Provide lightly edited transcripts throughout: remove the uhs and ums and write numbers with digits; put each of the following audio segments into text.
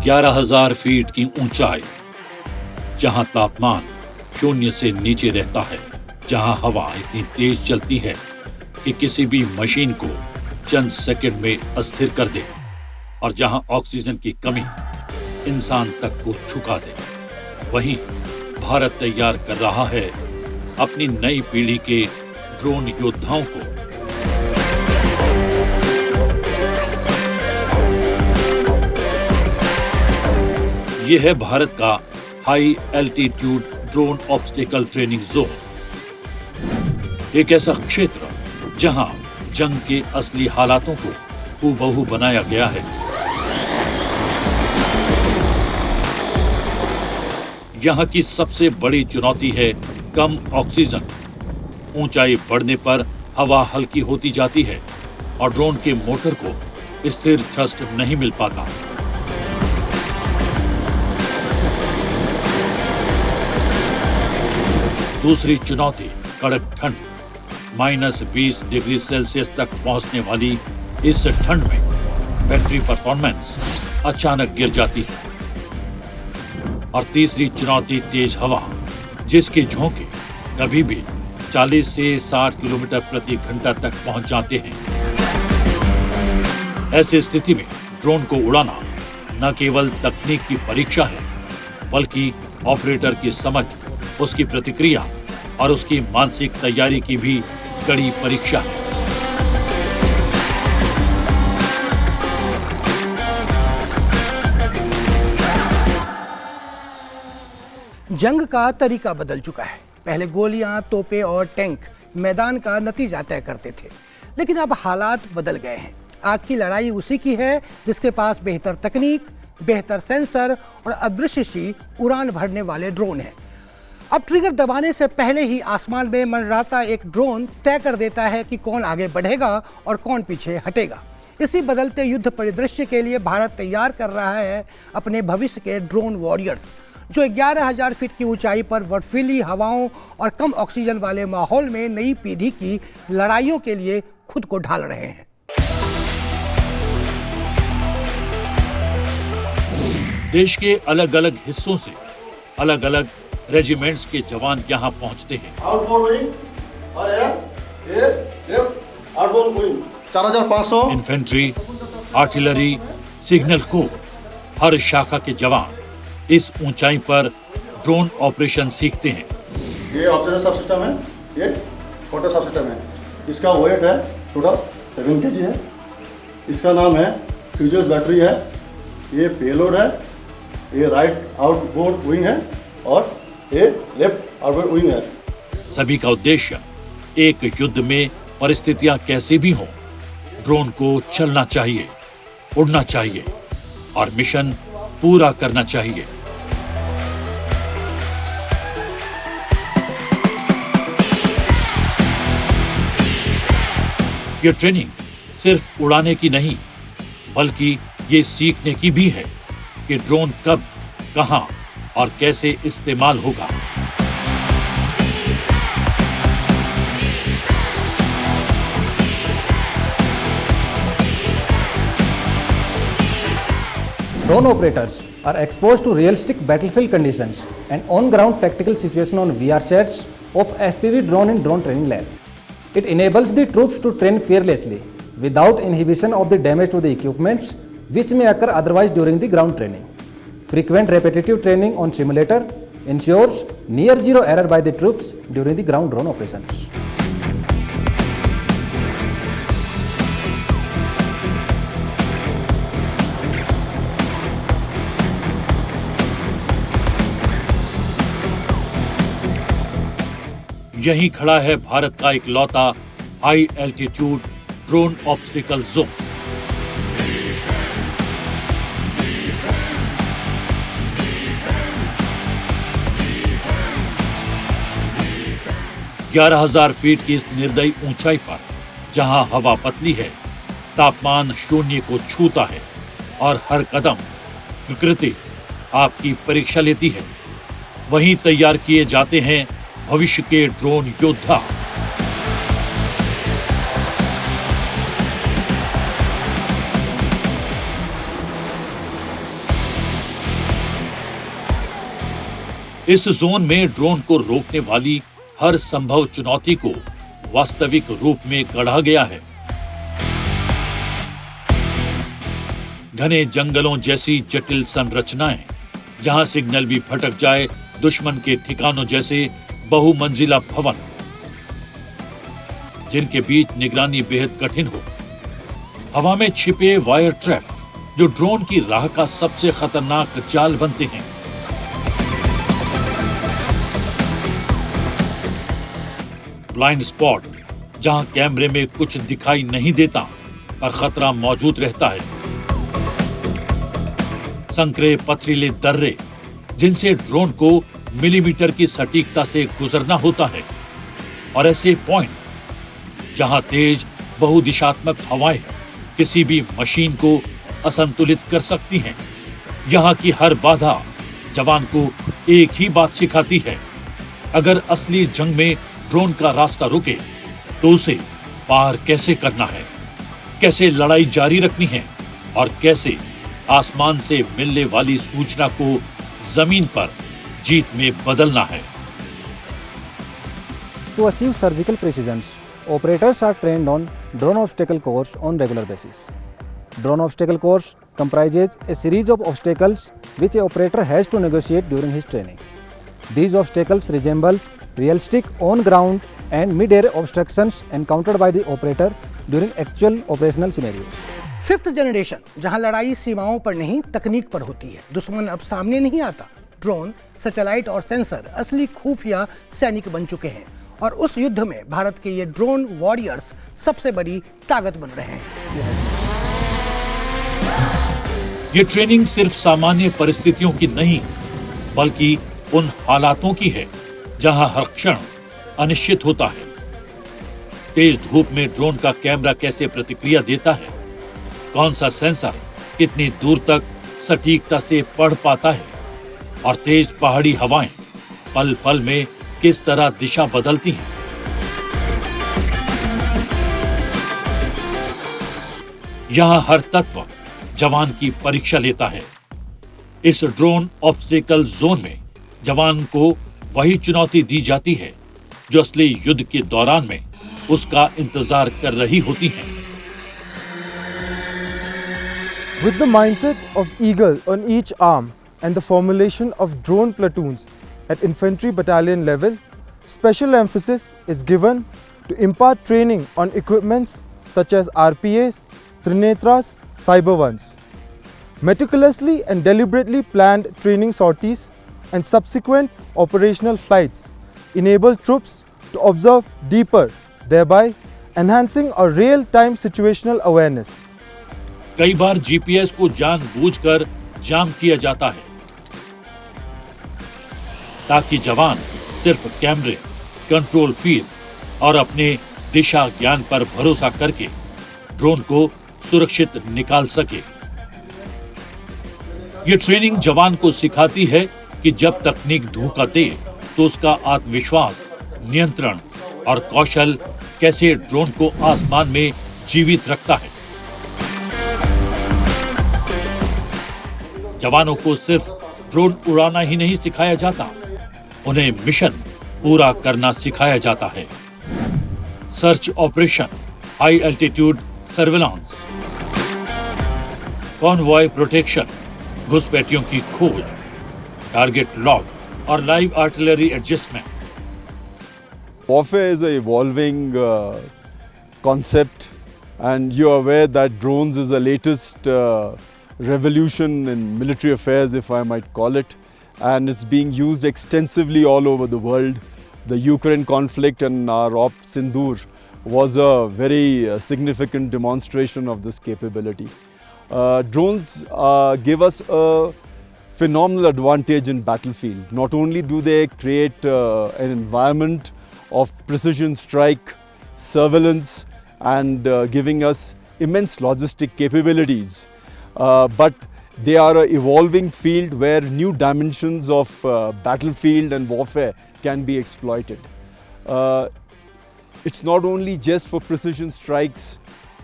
11,000 feet की ऊंचाई, जहां तापमान शून्य से नीचे रहता है, जहां हवा इतनी तेज चलती है कि किसी भी मशीन को चंद सेकंड में अस्थिर कर दे, और जहां ऑक्सीजन की कमी इंसान तक को झुका दे, वहीं भारत तैयार कर रहा है अपनी नई पीढ़ी के ड्रोन योद्धाओं को। यह है भारत का high altitude drone obstacle training zone, एक ऐसा क्षेत्र जहां जंग के असली हालातों को हूबहू बनाया गया है। यहां की सबसे बड़ी चुनौती है कम ऑक्सीजन। ऊंचाई बढ़ने पर हवा हल्की होती जाती है और ड्रोन के मोटर को स्थिर थ्रस्ट नहीं मिल पाता। दूसरी चुनौती कड़क ठंड, -20 डिग्री सेल्सियस तक पहुंचने वाली इस ठंड में बैटरी परफॉर्मेंस अचानक गिर जाती है। और तीसरी चुनौती तेज हवा, जिसके झोंके कभी भी 40 से 60 किलोमीटर प्रति घंटा तक पहुंच जाते हैं। ऐसी स्थिति में ड्रोन को उड़ाना न केवल तकनीक की परीक्षा है, बल्कि ऑपरेटर की समझ, उसकी प्रतिक्रिया और उसकी मानसिक तैयारी की भी कड़ी परीक्षा है। जंग का तरीका बदल चुका है। पहले गोलियां, तोपें और टैंक मैदान का नतीजा तय करते थे, लेकिन अब हालात बदल गए हैं। आज की लड़ाई उसी की है जिसके पास बेहतर तकनीक, बेहतर सेंसर और अदृश्य सी उड़ान भरने वाले ड्रोन हैं। अब ट्रिगर दबाने से पहले ही आसमान में मंडराता एक ड्रोन तय कर देता है कि कौन आगे बढ़ेगा और कौन पीछे हटेगा। इसी बदलते युद्ध परिदृश्य के लिए भारत तैयार कर रहा है अपने भविष्य के ड्रोन वॉरियर्स, जो 11,000 फीट की ऊंचाई पर बर्फीली हवाओं और कम ऑक्सीजन वाले माहौल में नई पीढ़ी की लड़ाइयों के लिए खुद को ढाल रहे हैं। देश के अलग अलग हिस्सों से अलग अलग रेजिमेंट्स के जवान यहाँ पहुँचते हैं। 4,500 इन्फेंट्री, आर्टिलरी, सिग्नल कोर, हर शाखा के जवान इस ऊंचाई पर ड्रोन ऑपरेशन सीखते हैं। ये ऑब्जर्वर सब सिस्टम है, ये फोटो सब सिस्टम है। इसका वेट है टोटल 7 kg है। इसका नाम है फ्यूजर्स बैटरी है। ये पेलोड है, ये राइट आउटबोर्ड विंग है और ये लेफ्ट आउटबोर्ड विंग है। सभी का उद्देश्य एक युद्ध में परिस्थितियां कैसी भी हों, ड्रोन को चलना चाहिए, उड़ना चाहिए और मिशन पूरा करना चाहिए। ये ट्रेनिंग सिर्फ उड़ाने की नहीं, बल्कि ये सीखने की भी है कि ड्रोन कब, कहां और कैसे इस्तेमाल होगा। Drone operators are exposed to realistic battlefield conditions and on-ground tactical situations on VR sets of FPV drone in drone training lab. It enables the troops to train fearlessly without inhibition of the damage to the equipments which may occur otherwise during the ground training. Frequent repetitive training on simulator ensures near zero error by the troops during the ground drone operations. यहीं खड़ा है भारत का इकलौता high altitude drone obstacle zone. ग्यारह 11,000 feet की इस निर्दयी ऊंचाई पर, जहां हवा पतली है, तापमान शून्य को छूता है और हर कदम प्रकृति आपकी परीक्षा लेती है, वहीं तैयार किए जाते हैं भविष्य के ड्रोन योद्धा। इस जोन में ड्रोन को रोकने वाली हर संभव चुनौती को वास्तविक रूप में गढ़ा गया है। घने जंगलों जैसी जटिल संरचनाएं, जहां सिग्नल भी भटक जाए, दुश्मन के ठिकानों जैसे बहुमंजिला भवन, जिनके बीच निगरानी बेहद कठिन हो। हवा में छिपे वायर ट्रैप, जो ड्रोन की राह का सबसे खतरनाक जाल बनते हैं। ब्लाइंड स्पॉट, जहां कैमरे में कुछ दिखाई नहीं देता पर खतरा मौजूद रहता है। संकरे पथरीले दर्रे, जिनसे ड्रोन को मिलीमीटर की सटीकता से गुजरना होता है। और ऐसे पॉइंट जहां तेज बहुदिशात्मक हवाएं किसी भी मशीन को असंतुलित कर सकती हैं। यहां की हर बाधा जवान को एक ही बात सिखाती है, अगर असली जंग में ड्रोन का रास्ता रुके तो उसे पार कैसे करना है, कैसे लड़ाई जारी रखनी है और कैसे आसमान से मिलने वाली सूचना को जमीन पर जीत में बदलना है। To achieve surgical precision, operators are trained on drone obstacle course on regular basis. Drone obstacle course comprises a series of obstacles which a operator has to negotiate during his training. These obstacles resemble realistic on-ground and mid-air obstructions encountered by the operator during actual operational scenarios. Fifth generation, जहां लड़ाई सीमाओं पर नहीं तकनीक पर होती है। दुश्मन अब सामने नहीं आता। ड्रोन, सैटेलाइट और सेंसर असली खुफिया सैनिक बन चुके हैं और उस युद्ध में भारत के ये ड्रोन वॉरियर्स सबसे बड़ी ताकत बन रहे हैं। ये ट्रेनिंग सिर्फ सामान्य परिस्थितियों की नहीं, बल्कि उन हालातों की है जहां हर क्षण अनिश्चित होता है। तेज धूप में ड्रोन का कैमरा कैसे प्रतिक्रिया देता है, कौन सा सेंसर कितनी दूर तक सटीकता से पढ़ पाता है और तेज पहाड़ी हवाएं पल पल में किस तरह दिशा बदलती हैं। यहां हर तत्व जवान की परीक्षा लेता है। इस ड्रोन ऑब्स्टेकल जोन में जवान को वही चुनौती दी जाती है जो असली युद्ध के दौरान में उसका इंतजार कर रही होती है। With the mindset of eagle on each arm and the formulation of drone platoons at infantry battalion level, special emphasis is given to impart training on equipments such as RPAs, Trinetras, Cyber-1s. Meticulously and deliberately planned training sorties and subsequent operational flights enable troops to observe deeper, thereby enhancing a real-time situational awareness. कई बार GPS को जानबूझकर जाम किया जाता है ताकि जवान सिर्फ कैमरे, कंट्रोल फील्ड और अपने दिशा ज्ञान पर भरोसा करके ड्रोन को सुरक्षित निकाल सके। ये ट्रेनिंग जवान को सिखाती है कि जब तकनीक धोखा दे तो उसका आत्मविश्वास, नियंत्रण और कौशल कैसे ड्रोन को आसमान में जीवित रखता है। जवानों को सिर्फ ड्रोन उड़ाना ही नहीं सिखाया जाता, उन्हें मिशन पूरा करना सिखाया जाता है। Search operation, high altitude surveillance, convoy protection, घुसपैठियों की खोज, टारगेट लॉक और live artillery adjustment. Warfare is an evolving concept, and you're aware that drones is the latest revolution in military affairs, if I might call it, and it's being used extensively all over the world. The Ukraine conflict and our Op Sindoor was a very significant demonstration of this capability. Drones give us a phenomenal advantage in battlefield. Not only do they create an environment of precision strike, surveillance and giving us immense logistic capabilities, but they are an evolving field where new dimensions of battlefield and warfare can be exploited. It's not only just for precision strikes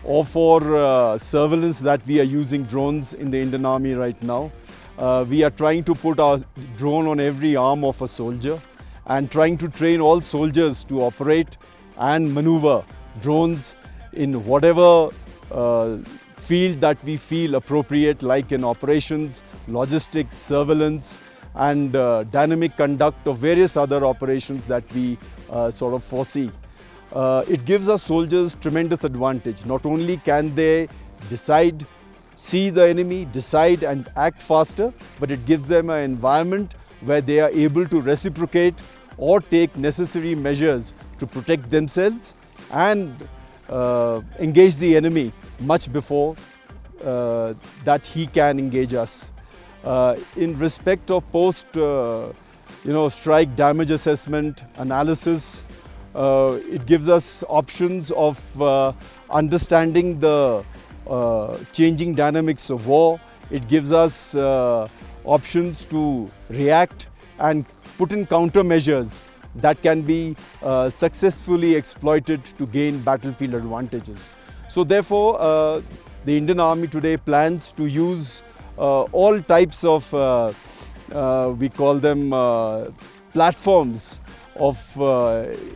or for surveillance that we are using drones in the Indian Army right now. We are trying to put our drone on every arm of a soldier and trying to train all soldiers to operate and maneuver drones in whatever field that we feel appropriate, like in operations, logistics, surveillance, and dynamic conduct of various other operations that we sort of foresee. It gives our soldiers tremendous advantage. Not only can they decide, see the enemy, decide and act faster, but it gives them an environment where they are able to reciprocate or take necessary measures to protect themselves and engage the enemy much before that he can engage us. In respect of post strike damage assessment analysis, it gives us options of understanding the changing dynamics of war. It gives us options to react and put in countermeasures that can be successfully exploited to gain battlefield advantages. So therefore, the Indian Army today plans to use all types of, we call them platforms of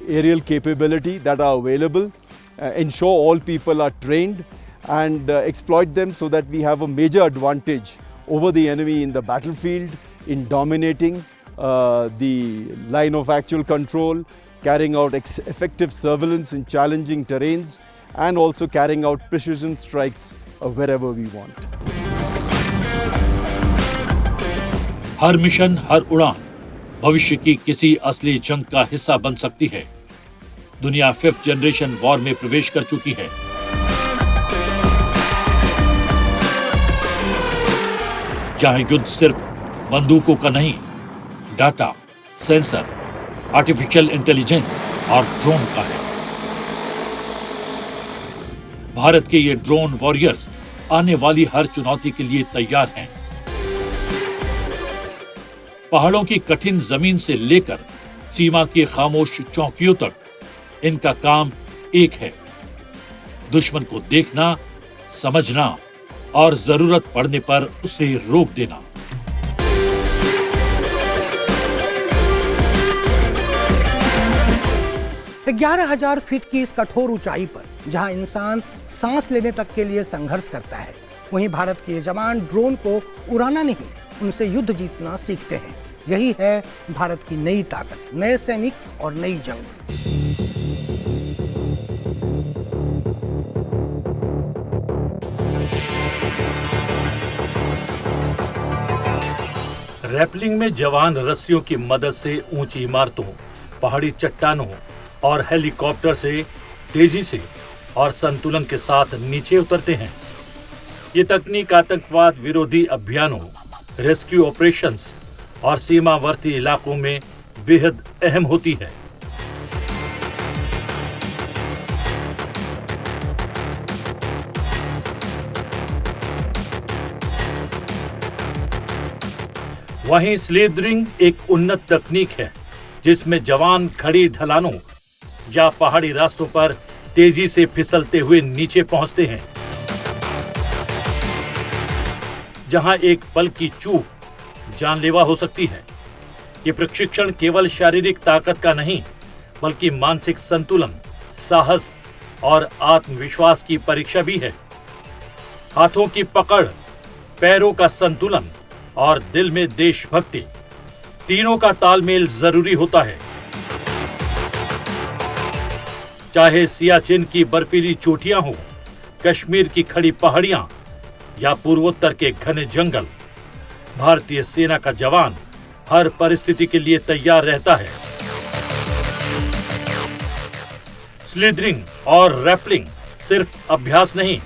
aerial capability that are available, ensure all people are trained and exploit them so that we have a major advantage over the enemy in the battlefield, in dominating the line of actual control, carrying out effective surveillance in challenging terrains, and also carrying out precision strikes wherever we want. हर mission, हर उड़ान भविष्य की किसी असली जंग का हिस्सा बन सकती है। दुनिया 5th जनरेशन वॉर में प्रवेश कर चुकी है। जहां युद्ध सिर्फ बंदूकों का नहीं, डाटा, सेंसर, आर्टिफिशियल इंटेलिजेंस और ड्रोन का है। भारत के ये ड्रोन वॉरियर्स आने वाली हर चुनौती के लिए तैयार हैं। पहाड़ों की कठिन जमीन से लेकर सीमा की खामोश चौकियों तक इनका काम एक है, दुश्मन को देखना, समझना और जरूरत पड़ने पर उसे रोक देना। ग्यारह 11,000 फीट की इस कठोर ऊंचाई पर जहां इंसान सांस लेने तक के लिए संघर्ष करता है, वहीं भारत के जवान ड्रोन को उड़ाना नहीं, उनसे युद्ध जीतना सीखते हैं। यही है भारत की नई ताकत, नए सैनिक और नई जंग। रैपलिंग में जवान रस्सियों की मदद से ऊंची इमारतों, पहाड़ी चट्टानों और हेलीकॉप्टर से तेजी से और संतुलन के साथ नीचे उतरते हैं। ये तकनीक आतंकवाद विरोधी अभियानों, रेस्क्यू ऑपरेशंस और सीमावर्ती इलाकों में बेहद अहम होती है। वहीं स्लीदरिंग एक उन्नत तकनीक है जिसमें जवान खड़ी ढलानों या पहाड़ी रास्तों पर तेजी से फिसलते हुए नीचे पहुंचते हैं, जहां एक पल की चूक जानलेवा हो सकती है। ये प्रशिक्षण केवल शारीरिक ताकत का नहीं, बल्कि मानसिक संतुलन, साहस और आत्मविश्वास की परीक्षा भी है। हाथों की पकड़, पैरों का संतुलन और दिल में देशभक्ति, तीनों का तालमेल जरूरी होता है। चाहे सियाचिन की बर्फीली चोटियां हो, कश्मीर की खड़ी पहाड़ियां या पूर्वोत्तर के घने जंगल, भारतीय सेना का जवान हर परिस्थिति के लिए तैयार रहता है। स्लीदरिंग और रैपलिंग सिर्फ अभ्यास नहीं,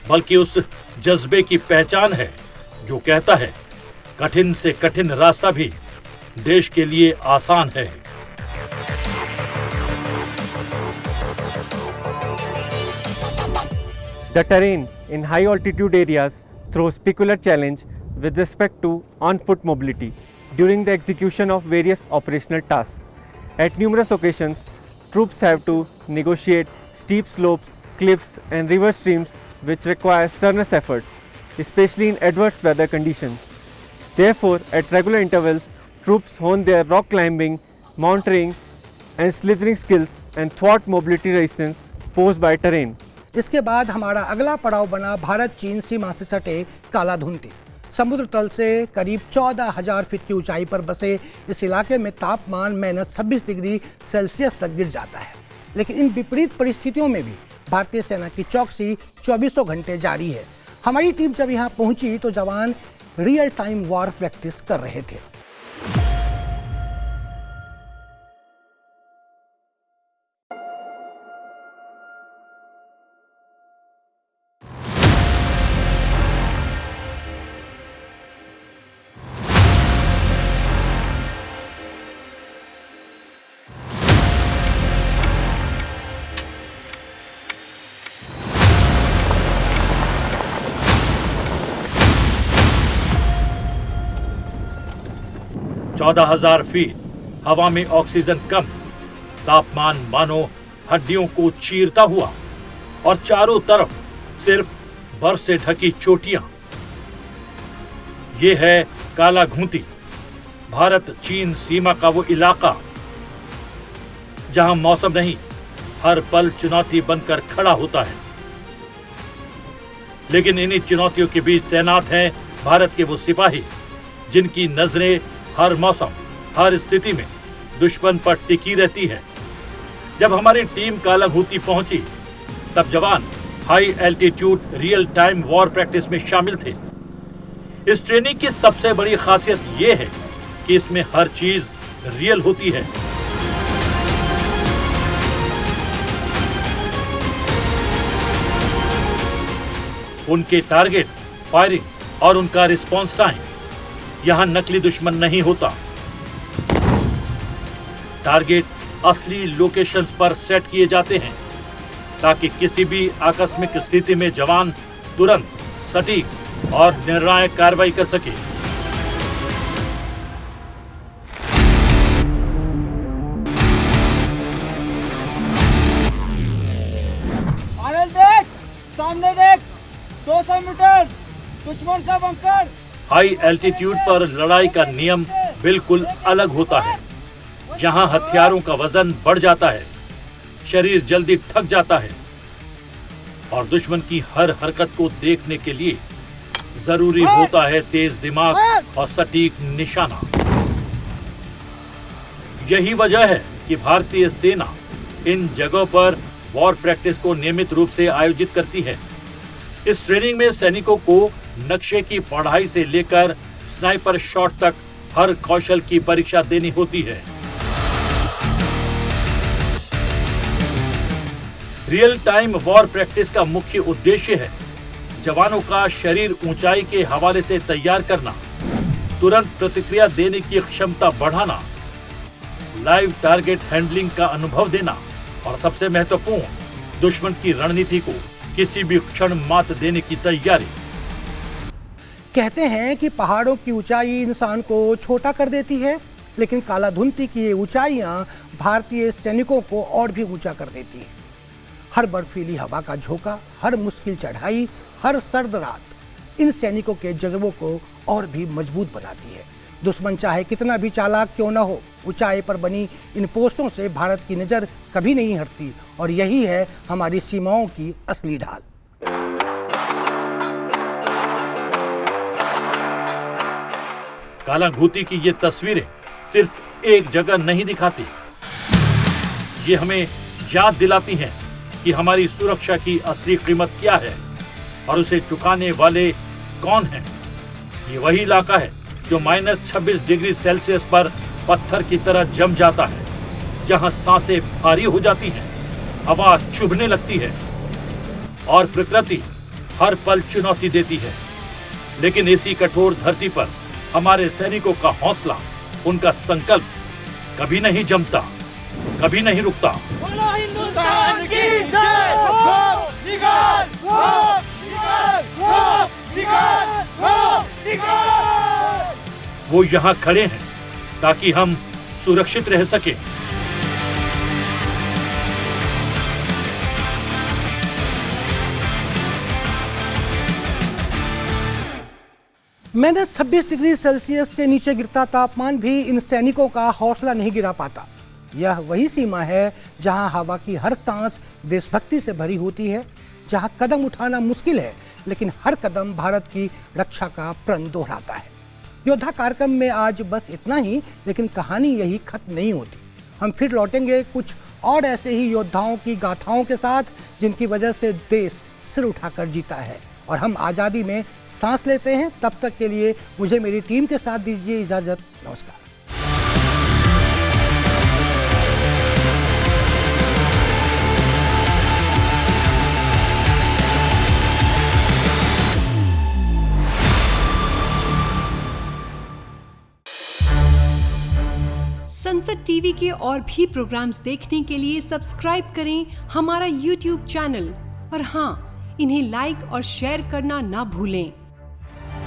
बल्कि उस जज्बे की पहचान है जो कहता है कठिन से कठिन रास्ता भी देश के लिए आसान है। The terrain in high altitude areas throws peculiar challenge with respect to on-foot mobility during the execution of various operational tasks. At numerous occasions, troops have to negotiate steep slopes, cliffs and river streams which require strenuous efforts, especially in adverse weather conditions. Therefore, at regular intervals, troops hone their rock climbing, mountaineering and slithering skills and thwart mobility resistance posed by terrain. इसके बाद हमारा अगला पड़ाव बना भारत चीन सीमा से सटे कालाधुंती। समुद्र तल से करीब 14,000 फीट की ऊंचाई पर बसे इस इलाके में तापमान -26 डिग्री सेल्सियस तक गिर जाता है। लेकिन इन विपरीत परिस्थितियों में भी भारतीय सेना की चौकसी 24 घंटे जारी है। हमारी टीम जब यहाँ पहुंची तो जवान रियल टाइम वॉर प्रैक्टिस कर रहे थे। चौदह 14,000 फीट, हवा में ऑक्सीजन कम, तापमान मानो हड्डियों को चीरता हुआ और चारों तरफ सिर्फ बर्फ से ढकी चोटियां। ये है कालाघूंती, भारत चीन सीमा का वो इलाका जहां मौसम नहीं, हर पल चुनौती बनकर खड़ा होता है। लेकिन इन्हीं चुनौतियों के बीच तैनात हैं भारत के वो सिपाही जिनकी नजरें हर मौसम, हर स्थिति में दुश्मन पर टिकी रहती है। जब हमारी टीम कालाघूंती पहुंची तब जवान high altitude real time war practice में शामिल थे। इस ट्रेनिंग की सबसे बड़ी खासियत यह है कि इसमें हर चीज रियल होती है। उनके टारगेट, फायरिंग और उनका रिस्पॉन्स टाइम, यहां नकली दुश्मन नहीं होता। टारगेट असली लोकेशंस पर सेट किए जाते हैं ताकि किसी भी आकस्मिक स्थिति में जवान तुरंत सटीक और निर्णायक कार्रवाई कर सके। देख, सामने देख, 200 मीटर दुश्मन का बंकर। हाई एल्टीट्यूड पर लड़ाई का नियम बिल्कुल अलग होता है। यहाँ हथियारों का वजन बढ़ जाता है, शरीर जल्दी थक जाता है और दुश्मन की हर हरकत को देखने के लिए जरूरी होता है तेज दिमाग और सटीक निशाना। यही वजह है कि भारतीय सेना इन जगहों पर वॉर प्रैक्टिस को नियमित रूप से आयोजित करती है। इस ट्रेनिंग में सैनिकों को नक्शे की पढ़ाई से लेकर स्नाइपर शॉट तक हर कौशल की परीक्षा देनी होती है। रियल टाइम वॉर प्रैक्टिस का मुख्य उद्देश्य है जवानों का शरीर ऊंचाई के हवाले से तैयार करना, तुरंत प्रतिक्रिया देने की क्षमता बढ़ाना, लाइव टारगेट हैंडलिंग का अनुभव देना और सबसे महत्वपूर्ण, दुश्मन की रणनीति को किसी भी क्षण मात देने की तैयारी। कहते हैं कि पहाड़ों की ऊंचाई इंसान को छोटा कर देती है, लेकिन कालाधुंती की ये ऊंचाइयां भारतीय सैनिकों को और भी ऊंचा कर देती है। हर बर्फीली हवा का झोंका, हर मुश्किल चढ़ाई, हर सर्द रात इन सैनिकों के जज्बों को और भी मजबूत बनाती है। दुश्मन चाहे कितना भी चालाक क्यों न हो, ऊंचाई पर बनी इन पोस्टों से भारत की नज़र कभी नहीं हटती और यही है हमारी सीमाओं की असली ढाल। कालाघूंती की ये तस्वीरें सिर्फ एक जगह नहीं दिखाती, ये हमें याद दिलाती हैं कि हमारी सुरक्षा की असली कीमत क्या है और उसे चुकाने वाले कौन हैं। ये वही इलाका है जो -26 डिग्री सेल्सियस पर पत्थर की तरह जम जाता है, जहां सांसें भारी हो जाती हैं, हवा चुभने लगती है और प्रकृति हर पल चुनौती देती है। लेकिन इसी कठोर धरती पर हमारे सैनिकों का हौसला, उनका संकल्प कभी नहीं जमता, कभी नहीं रुकता। हिंदुस्तान की जय हो, निकाल हो, निकाल हो, निकाल हो, निकाल। वो यहाँ खड़े हैं ताकि हम सुरक्षित रह सकें। -26 डिग्री सेल्सियस से नीचे गिरता तापमान भी इन सैनिकों का हौसला नहीं गिरा पाता। यह वही सीमा है जहां हवा की हर सांस देशभक्ति से भरी होती है, जहां कदम उठाना मुश्किल है लेकिन हर कदम भारत की रक्षा का प्रण दोहराता है। योद्धा कार्यक्रम में आज बस इतना ही, लेकिन कहानी यही खत्म नहीं होती। हम फिर लौटेंगे कुछ और ऐसे ही योद्धाओं की गाथाओं के साथ, जिनकी वजह से देश सिर उठाकर जीता है और हम आज़ादी में सांस लेते हैं। तब तक के लिए मुझे मेरी टीम के साथ दीजिए इजाज़त। नमस्कार। संसद टीवी के और भी प्रोग्राम्स देखने के लिए सब्सक्राइब करें हमारा YouTube चैनल और हाँ, इन्हें लाइक और शेयर करना ना भूलें।